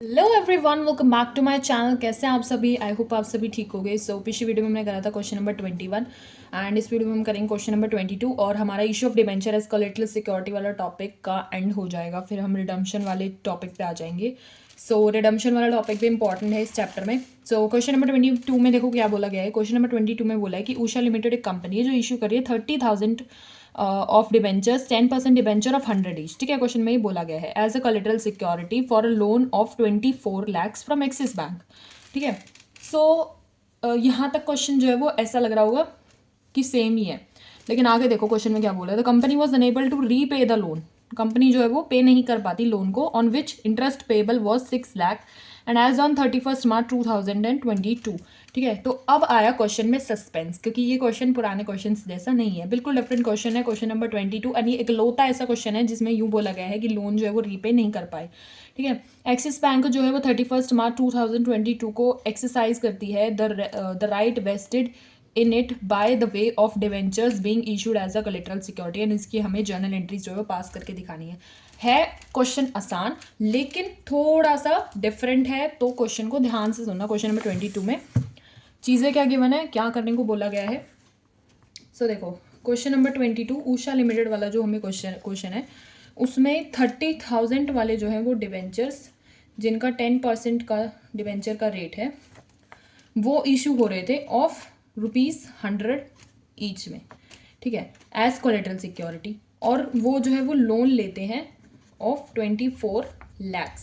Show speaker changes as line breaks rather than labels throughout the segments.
Hello everyone, welcome back to my channel. कैसे हैं आप सभी? आई होप आप सभी ठीक हो गए। सो पिछली वीडियो में हमने करा था क्वेश्चन नंबर 21 एंड इस वीडियो में हम करेंगे क्वेश्चन नंबर 22 और हमारा issue of debenture as collateral security वाला टॉपिक का एंड हो जाएगा। फिर हम रिडम्पशन वाले टॉपिक पे आ जाएंगे। सो रिडम्पशन वाला टॉपिक भी इंपॉर्टेंट है इस चैप्टर में। सो क्वेश्चन नंबर 22 में देखो क्या बोला गया है। क्वेश्चन नंबर 22 में बोला है कि उषा लिमिटेड एक कंपनी है जो इशू कर रही है 30,000 of debentures 10% debenture of 100 each. ठीक है, क्वेश्चन में ही बोला गया है as a collateral security for a loan of 24 lakhs from Axis Bank. ठीक है, सो यहाँ तक क्वेश्चन जो है वो ऐसा लग रहा होगा कि सेम ही है, लेकिन आगे देखो क्वेश्चन में क्या बोला है। The company was unable to repay the loan. Company जो है वो पे नहीं कर पाती लोन को, on which interest payable was 6 lakh and as on 31 March 2022। ठीक है, तो अब आया क्वेश्चन में सस्पेंस, क्योंकि ये क्वेश्चन पुराने क्वेश्चन जैसा नहीं है, बिल्कुल डिफरेंट क्वेश्चन है। क्वेश्चन नंबर 22 और ये इकलौता ऐसा क्वेश्चन है जिसमें यूँ बोला गया है कि लोन जो है वो रीपे नहीं कर पाए। ठीक है, एक्सिस बैंक जो है वो 31 मार्च 2022 को एक्सरसाइज करती है the right vested in it by the way of debentures being issued as a collateral security and इसकी हमें जर्नल एंट्रीज जो है पास करके दिखानी है क्वेश्चन आसान लेकिन थोड़ा सा डिफरेंट है, तो क्वेश्चन को ध्यान से सुनना। क्वेश्चन नंबर 22 में चीज़ें क्या गिवन है, क्या करने को बोला गया है। सो देखो क्वेश्चन नंबर 22 उषा लिमिटेड वाला जो हमें क्वेश्चन है उसमें 30,000 वाले जो है वो डिवेंचर्स जिनका 10% का डिवेंचर का रेट है वो इशू हो रहे थे ऑफ ₹100 ईच में। ठीक है, एज कोलेटरल सिक्योरिटी, और वो जो है वो लोन लेते हैं ऑफ 24 lakhs।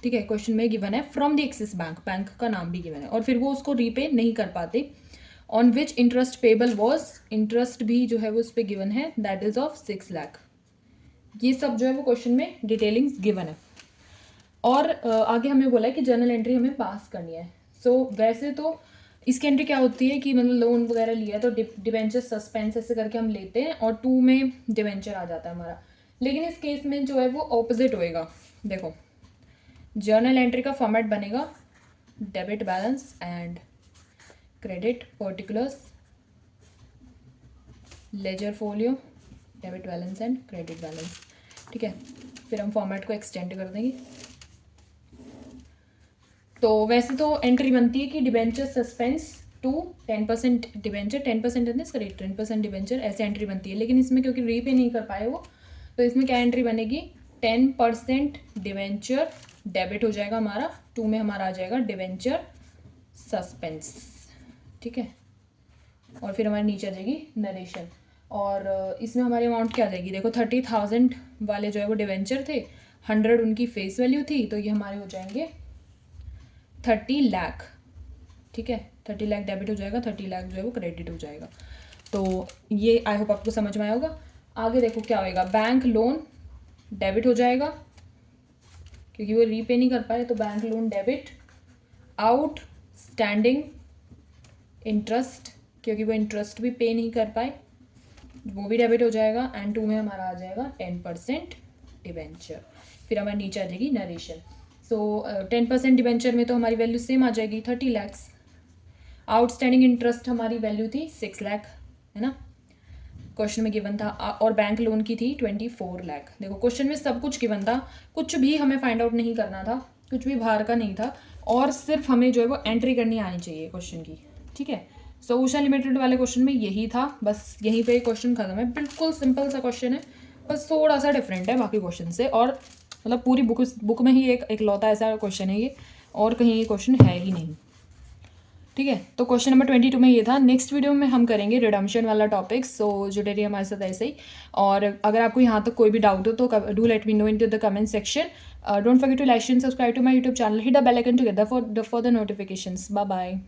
ठीक है, क्वेश्चन में गिवन है from the axis bank, bank का नाम भी गिवन है, और फिर वो उसको रीपे नहीं कर पाते। On which interest payable was, interest भी जो है वो उस पर गिवन है, दैट इज ऑफ 6 लाख। ये सब जो है वो क्वेश्चन में डिटेलिंग्स गिवन है, और आगे हमें बोला है कि जर्नल एंट्री हमें पास करनी है। सो वैसे तो इसकी एंट्री क्या होती है कि मतलब लोन वगैरह लिया तो डिबेंचर सस्पेंस ऐसे करके हम लेते हैं और 2 में डिबेंचर आ जाता है हमारा, लेकिन इस केस में जो है वो ऑपोजिट होएगा। देखो जर्नल एंट्री का फॉर्मेट बनेगा debit balance and credit particulars, ledger folio, debit balance and credit balance. ठीक है, फिर हम फॉर्मेट को एक्सटेंड कर देंगे। तो वैसे तो एंट्री बनती है कि debenture suspense to 10% debenture, 10% in this correct, 10% debenture, ऐसे एंट्री बनती है। लेकिन इसमें क्योंकि रीपे नहीं कर पाए वो, तो इसमें क्या एंट्री बनेगी, 10% डिबेंचर डेबिट हो जाएगा हमारा, 2 में हमारा आ जाएगा डिबेंचर सस्पेंस। ठीक है, और फिर हमारे नीचे आ जाएगी नरेशन, और इसमें हमारी अमाउंट क्या आ जाएगी, देखो 30,000 वाले जो है वो डिवेंचर थे, 100 उनकी फेस वैल्यू थी, तो ये हमारे हो जाएंगे 30 लाख। ठीक है, 30 लाख डेबिट हो जाएगा, 30 लाख जो है वो क्रेडिट हो जाएगा। तो ये आई होप आपको समझ में आया होगा। आगे देखो क्या होएगा, बैंक लोन डेबिट हो जाएगा क्योंकि वो रीपे नहीं कर पाए, तो bank loan debit, outstanding interest क्योंकि वो इंटरेस्ट भी पे नहीं कर पाए वो भी डेबिट हो जाएगा, एंड 2 में हमारा आ जाएगा 10% डिबेंचर। फिर हमारे नीचे आ जाएगी नरेशन। सो 10% डिबेंचर में तो हमारी वैल्यू सेम आ जाएगी 30 lakhs। आउटस्टैंडिंग इंटरेस्ट हमारी वैल्यू थी 6 लाख, है ना, क्वेश्चन में गिवन था, और बैंक लोन की थी 24 लाख। देखो क्वेश्चन में सब कुछ गिवन था, कुछ भी हमें फाइंड आउट नहीं करना था, कुछ भी बाहर का नहीं था, और सिर्फ हमें जो है वो एंट्री करनी आनी चाहिए क्वेश्चन की। ठीक है, सो उषा लिमिटेड वाले क्वेश्चन में यही था, बस यहीं पे क्वेश्चन खत्म है। बिल्कुल सिंपल सा क्वेश्चन है, बस थोड़ा सा डिफरेंट है बाकी क्वेश्चन से, और मतलब पूरी बुक में ही एक लौता ऐसा क्वेश्चन है ये, और कहीं ये क्वेश्चन है ही नहीं। ठीक है, तो क्वेश्चन नंबर 22 में ये था। नेक्स्ट वीडियो में हम करेंगे रिडम्पशन वाला टॉपिक, सो जुड़े रहिए हमारे साथ ऐसे ही। और अगर आपको यहाँ तक कोई भी डाउट हो तो do let me know into the comment section. Don't forget to like and subscribe to my YouTube channel, hit the bell icon together for the notifications. Bye bye.